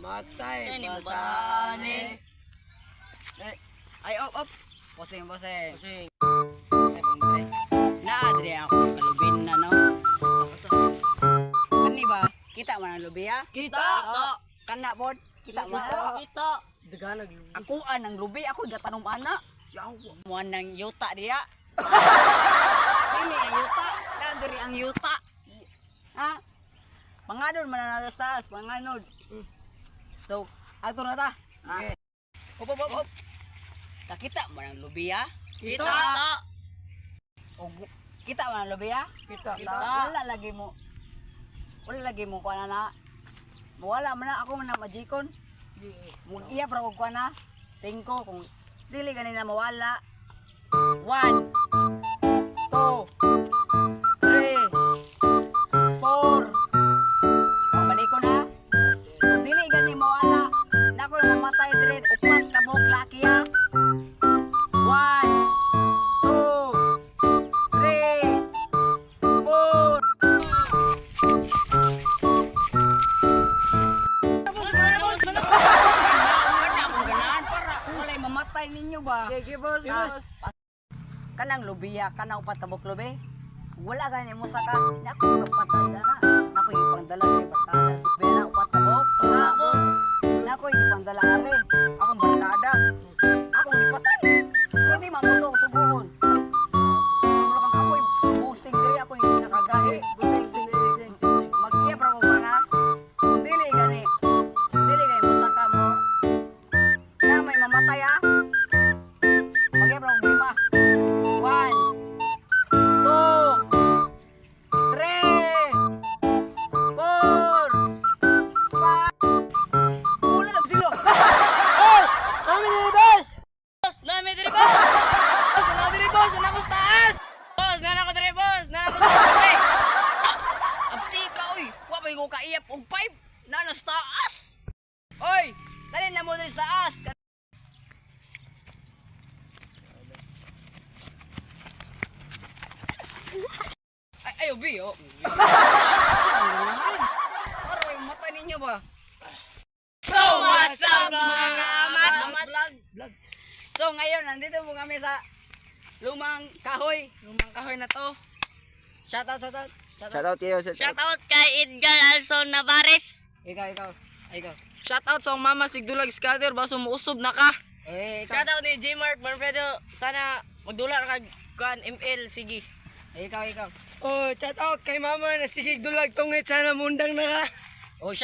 Matay Ini basane. Ay, op. Posing. Pusing. Ay, pangre. Naadri ako kalubin na, no? Kani ba? Kita man ang lubi, ha? Kita. Kana pod? Kita man? Kita. Daganag. Akuan ang lubi, ako gatanom ana. Yawa. Muan ng yuta diya. Dili ang yuta, dagri ang yuta. Ha? Pangadon man na taas, panganod. So, ato na ta. Okay. Op. Kakita man ang lubi, ha? Kita. O, kita man ang lubi, ha? Kita. Wala lagi mo kuha na. Mawala man na ako man na majikon. Mag-iya para ko kuha na. 5 kung dili ganina mawala. 1 2 3 4. Pabalik ko na. Kung dili gani mawala, nako yung mamatay dire upat ka buhok laki, ha. 1 2 3 4. Mamatay ninyo ba? Okay, boss. Kanang lubiya, kanang patabok lubi. Wala gani mo saka. Nako patay na. Nako yung pangdala ni patada. Lubi na patabok. Tapos nako yung pangdala are. Akong barkada. Akong ipatay. Pwede mamuto subuhon. Ako yung busing diri, ako yung nakagahi. Mag-iya pra ko ba na? Dili gani mo saka mo. Na may mamatay, ha? Magaya pra kong 5. 1 2 3 4 5. Wala lang sila. Kami ni boss. Boss, nami diri boss. Boss, na diri boss, na ko sa taas. Boss, nana ko diri boss. Nana ko sa taas. Abti ka oy. Wa ba ko kaiyap og pipe? Nana sa taas. Oy, dali na mo diri sa taas. Ay, obi, oh. Para yung mata ninyo ba? So, what's up mga amats? Vlog. So ngayon, nandito po kami sa lumang kahoy. Lumang kahoy na to. Shoutout. Shoutout kayo sa Shoutout kay Edgar Alson Navarez. Ikaw. Shoutout sa mama Sigdulag Scatter baso muusob na ka. Ikaw. Shoutout ni J Mark Manfredo. Sana magdula ka kan ML sige. Ikaw. Oh, shoutout kay mama na Sigdulag tungit sana mundang na ka.